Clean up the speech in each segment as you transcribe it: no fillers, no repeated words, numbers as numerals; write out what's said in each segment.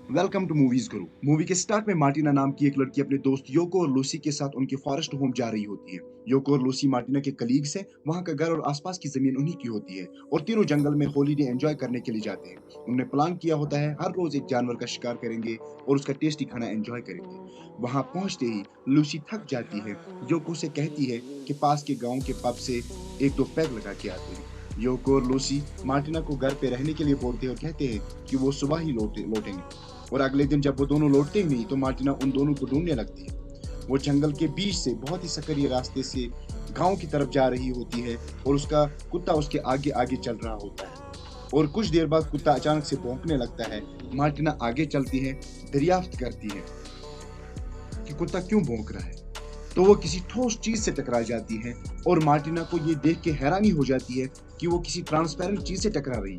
Welcome to movies Guru. Movie के start में Martina नाम की एक लड़की अपने दोस्त योको और लूसी के साथ उनके फॉरेस्ट होम जा रही होती है। योको और लूसी मार्टिना के कलीग्स हैं। वहां का घर और आसपास की जमीन उन्हीं की होती है और तीनों जंगल में हॉलीडे एंजॉय करने के लिए जाते हैं। उन्होंने प्लान किया होता है हर रोज एक जानवर का शिकार करेंगे और उसका टेस्टी खाना एंजॉय करेंगे। वहां पहुंचते ही लूसी थक जाती है। योको से कहती है कि पास के गाँव के पब से एक दो पैग लगा के आते हैं। योको और लूसी मार्टिना को घर पे रहने के लिए बोलते हैं और कहते हैं कि वो सुबह ही लौटेंगे। और अगले दिन जब वो दोनों लौटते ही नहीं तो मार्टिना उन दोनों को ढूंढने लगती है। वो जंगल के बीच से बहुत ही सकरिए रास्ते से गांव की तरफ जा रही होती है और उसका कुत्ता उसके आगे आगे चल रहा होता है। और कुछ देर बाद कुत्ता अचानक से भौंकने लगता है। मार्टिना आगे चलती है, दरियाफ्त करती है कि कुत्ता क्यों भौंक रहा है। तो वो किसी ठोस चीज से टकरा जाती है और मार्टिना को ये देख के हैरानी हो जाती है कि वो किसी ट्रांसपेरेंट चीज से टकरा रही।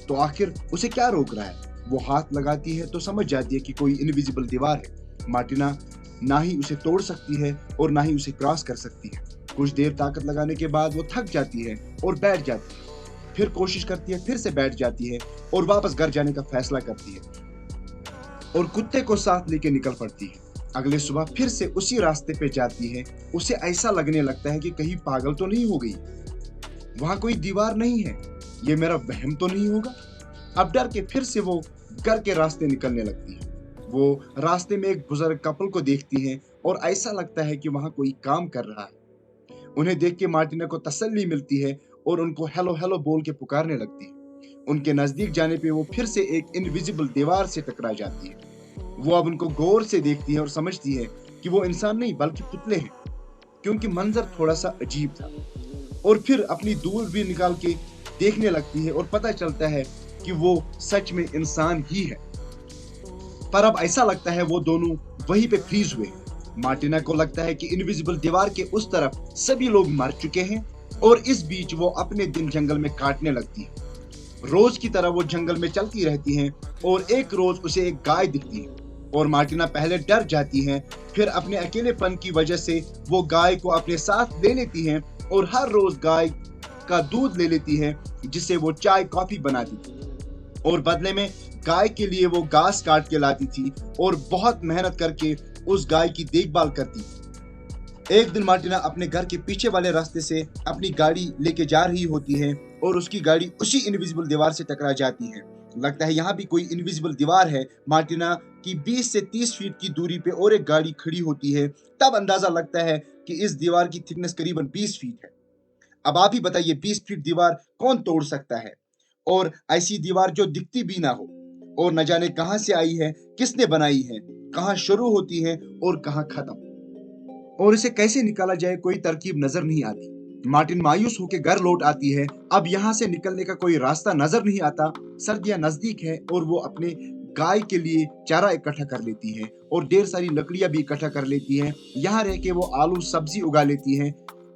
तो आखिर उसे क्या रोक रहा है। वो हाथ लगाती है तो समझ जाती है कि कोई इनविजिबल दीवार है। मार्टिना ना ही उसे तोड़ सकती है और ना ही उसे क्रॉस कर सकती है। कुछ देर ताकत लगाने के बाद वो थक जाती है और बैठ जाती है। फिर कोशिश करती है, फिर से बैठ जाती है और वापस घर जाने का फैसला करती है और कुत्ते को साथ लेके निकल पड़ती है। अगले सुबह फिर से उसी रास्ते पे जाती है। उसे ऐसा लगने लगता है कि कहीं पागल तो नहीं हो गई, वहां कोई दीवार नहीं है, ये मेरा वहम तो नहीं होगा। अब डर के फिर से वो घर के रास्ते निकलने लगती है। वो रास्ते में एक बुजुर्ग कपल को देखती है और ऐसा लगता है कि वहां कोई काम कर रहा है। उन्हें देख के मार्टिना को तसल्ली मिलती है और उनको हेलो हेलो बोल के पुकारने लगती है। उनके नजदीक जाने पे वो फिर से एक इनविजिबल दीवार से टकरा जाती है। वो अब उनको गौर से देखती है और समझती है कि वो इंसान नहीं बल्कि पुतले हैं, क्योंकि मंजर थोड़ा सा अजीब था। और फिर अपनी दूरबीन निकाल के देखने लगती है और पता चलता है कि वो सच में इंसान ही है। पर अब ऐसा लगता है वो दोनों वहीं पे फ्रीज हुए हैं। मार्टिना को लगता है कि इनविजिबल दीवार के उस तरफ सभी लोग मर चुके हैं और इस बीच वो अपने दिन जंगल में काटने लगती है। रोज की तरह वो जंगल में चलती रहती है और एक रोज उसे एक गाय दिखती है और मार्टिना पहले डर जाती है। फिर अपने अकेलेपन की वजह से वो गाय को अपने साथ ले लेती है और हर रोज गाय का दूध ले लेती है जिससे वो चाय कॉफी बनाती थी और बदले में गाय के लिए वो घास काट के लाती थी और बहुत मेहनत करके उस गाय की देखभाल करती थी। एक दिन मार्टिना अपने घर के पीछे वाले रास्ते से अपनी गाड़ी लेके जा रही होती है और उसकी गाड़ी उसी इनविजिबल दीवार से टकरा जाती है। लगता है यहाँ भी कोई इनविजिबल दीवार है। मार्टिना की 20 से 30 फीट की दूरी पे और एक गाड़ी खड़ी होती है। तब अंदाजा लगता है कि इस दीवार की थिकनेस करीबन 20 फीट है। अब आप ही बताइए 20 फीट दीवार कौन तोड़ सकता है, और ऐसी दीवार जो दिखती भी ना हो और न जाने कहां से आई है, किसने बनाई है, कहां शुरू होती है और कहां खत्म, और इसे कैसे निकाला जाए कोई तरकीब नजर नहीं आती। मार्टिन मायूस होकर घर लौट आती है। अब यहाँ से निकलने का कोई रास्ता नजर नहीं आता। सर्दियां नजदीक है और वो अपने गाय के लिए चारा इकट्ठा कर लेती है और ढेर सारी लकड़ियां भी इकट्ठा कर लेती है। यहाँ रह के वो आलू सब्जी उगा लेती है।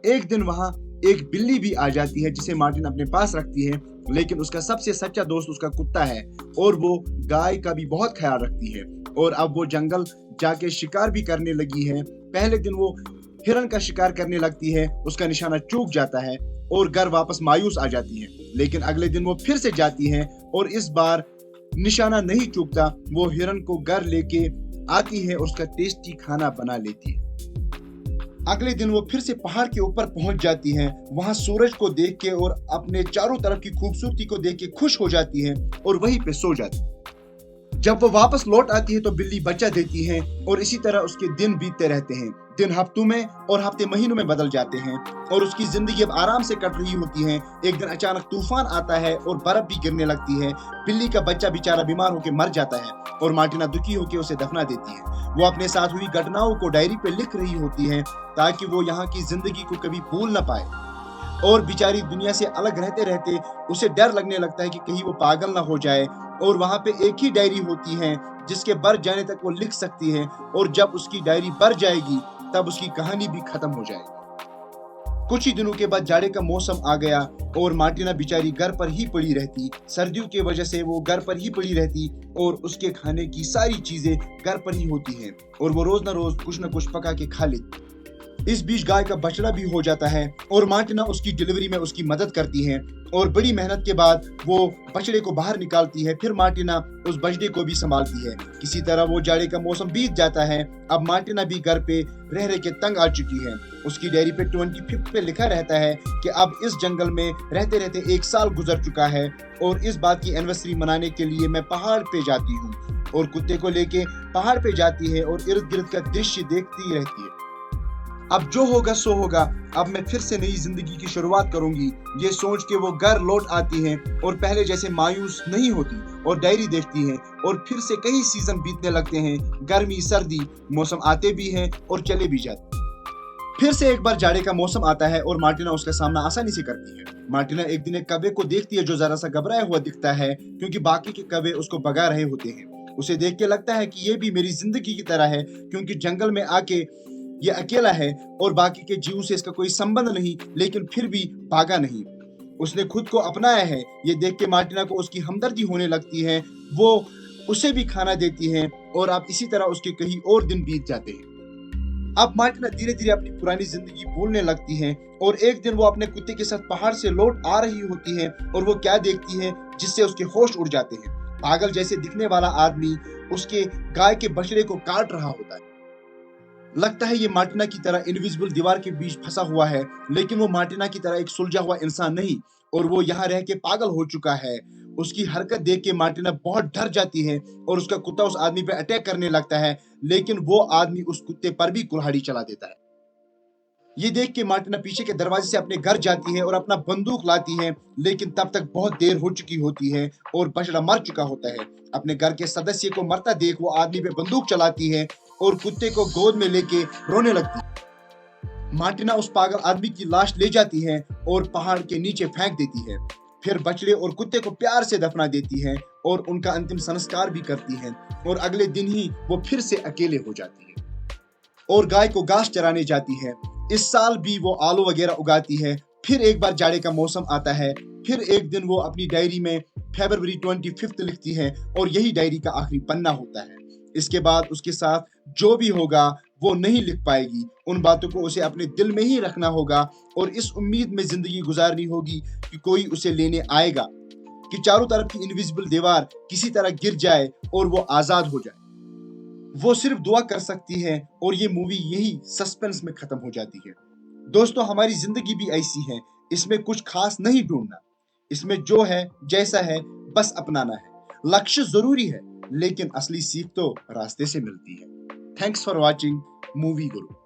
एक दिन वहां एक बिल्ली भी आ जाती है जिसे मार्टिन अपने पास रखती है, लेकिन उसका सबसे सच्चा दोस्त उसका कुत्ता है और वो गाय का भी बहुत ख्याल रखती है। और अब वो जंगल जाके शिकार भी करने लगी है। पहले दिन वो हिरन का शिकार करने लगती है, उसका निशाना चूक जाता है और घर वापस मायूस आ जाती है। लेकिन अगले दिन वो फिर से जाती है और इस बार निशाना नहीं चूकता। वो हिरन को घर लेके आती है और उसका टेस्टी खाना बना लेती है। अगले दिन वो फिर से पहाड़ के ऊपर पहुंच जाती है। वहां सूरज को देख के और अपने चारों तरफ की खूबसूरती को देख के खुश हो जाती है और वहीं पे सो जाती है। जब वो वापस लौट आती है तो बिल्ली बच्चा देती है और इसी तरह उसके दिन बीतते रहते हैं। दिन हफ्तों में और हफ्ते महीनों में बदल जाते हैं और उसकी जिंदगी अब आराम से कट रही होती है। एक दिन अचानक तूफान आता है और बर्फ भी गिरने लगती है। बिल्ली का बच्चा बेचारा बीमार होकर मर जाता है और मार्टिना दुखी होकर उसे दफना देती है। वो अपने साथ हुई घटनाओं को डायरी पे लिख रही होती है ताकि वो यहाँ की जिंदगी को कभी भूल न पाए। और बेचारी दुनिया से अलग रहते रहते उसे डर लगने लगता है कि कहीं वो पागल ना हो जाए। और वहां पे एक ही डायरी होती है जिसके भर जाने तक वो लिख सकती है और जब उसकी डायरी भर जाएगी तब उसकी कहानी भी खत्म हो जाएगी। कुछ ही दिनों के बाद जाड़े का मौसम आ गया और मार्टिना बेचारी घर पर ही पड़ी रहती। सर्दियों की वजह से वो घर पर ही पड़ी रहती और उसके खाने की सारी चीजें घर पर ही होती हैं और वो रोज न रोज कुछ न कुछ पका के खा लेती। इस बीच गाय का बछड़ा भी हो जाता है और मार्टिना उसकी डिलीवरी में उसकी मदद करती है और बड़ी मेहनत के बाद वो बछड़े को बाहर निकालती है। फिर मार्टिना उस बछड़े को भी संभालती है। किसी तरह वो जाड़े का मौसम बीत जाता है। अब मार्टिना भी घर पे रह रह के तंग आ चुकी है। उसकी डायरी पे 25 पे लिखा रहता है कि अब इस जंगल में रहते रहते 1 साल गुजर चुका है और इस बात की एनिवर्सरी मनाने के लिए मैं पहाड़ पे जाती हूँ। और कुत्ते को लेके पहाड़ पे जाती है और इर्द गिर्द का दृश्य देखती रहती है। अब जो होगा सो होगा, अब मैं फिर से नई जिंदगी की शुरुआत करूंगी, ये सोच के वो घर लौट आती है और पहले जैसे मायूस नहीं होती और डायरी देखती है। और फिर से कई सीजन बीतने लगते हैं। गर्मी सर्दी मौसम आते भी हैं और चले भी जाते हैं। फिर से एक बार जाड़े का मौसम आता है और मार्टिना उसका सामना आसानी से करती है। मार्टिना एक दिन एक कौवे को देखती है जो जरा सा घबराया हुआ दिखता है क्योंकि बाकी के कौवे उसको भगा रहे होते हैं। उसे देख के लगता है कि ये भी मेरी जिंदगी की तरह है, क्योंकि जंगल में आके ये अकेला है और बाकी के जीवों से इसका कोई संबंध नहीं, लेकिन फिर भी भागा नहीं। उसने खुद को अपनाया है। ये देख के मार्टिना को उसकी हमदर्दी होने लगती है। वो उसे भी खाना देती है और अब इसी तरह उसके कई और दिन बीत जाते हैं। अब मार्टिना धीरे धीरे अपनी पुरानी जिंदगी भूलने लगती है और एक दिन वो अपने कुत्ते के साथ पहाड़ से लौट आ रही होती है और वो क्या देखती है जिससे उसके होश उड़ जाते हैं। पागल जैसे दिखने वाला आदमी उसके गाय के बछड़े को काट रहा होता है। लगता है ये मार्टिना की तरह इनविजिबल दीवार के बीच फंसा हुआ है, लेकिन वो मार्टिना की तरह एक सुलझा हुआ इंसान नहीं और वो यहाँ रह के पागल हो चुका है। उसकी हरकत देख के मार्टिना बहुत डर जाती है और उसका कुत्ता उस आदमी पे अटैक करने लगता है, लेकिन वो आदमी उस कुत्ते पर भी कुल्हाड़ी चला देता है। ये देख के मार्टिना पीछे के दरवाजे से अपने घर जाती है और अपना बंदूक लाती है, लेकिन तब तक बहुत देर हो चुकी होती है और बछड़ा मर चुका होता है। अपने घर के सदस्य को मरता देख वो आदमी पे बंदूक चलाती है और कुत्ते को गोद में लेके रोने लगती है। मार्टिना उस पागल आदमी की लाश ले जाती है और पहाड़ के नीचे फेंक देती है। फिर बछड़े और कुत्ते को प्यार से दफना देती है और उनका अंतिम संस्कार भी करती है और अगले दिन ही वो फिर से अकेले हो जाती है और गाय को घास चराने जाती है। इस साल भी वो आलू वगैरह उगाती है। फिर एक बार जाड़े का मौसम आता है। फिर एक दिन वो अपनी डायरी में फरवरी 25 लिखती है और यही डायरी का आखिरी पन्ना होता है। इसके बाद उसके साथ जो भी होगा वो नहीं लिख पाएगी। उन बातों को उसे अपने दिल में ही रखना होगा और इस उम्मीद में जिंदगी गुजारनी होगी कि कोई उसे लेने आएगा, कि चारों तरफ की इनविजिबल दीवार किसी तरह गिर जाए और वो आजाद हो जाए। वो सिर्फ दुआ कर सकती है और ये मूवी यही सस्पेंस में खत्म हो जाती है। दोस्तों, हमारी जिंदगी भी ऐसी है। इसमें कुछ खास नहीं ढूंढना, इसमें जो है जैसा है बस अपनाना है। लक्ष्य जरूरी है, लेकिन असली सीख तो रास्ते से मिलती है। Thanks for watching movie Guru.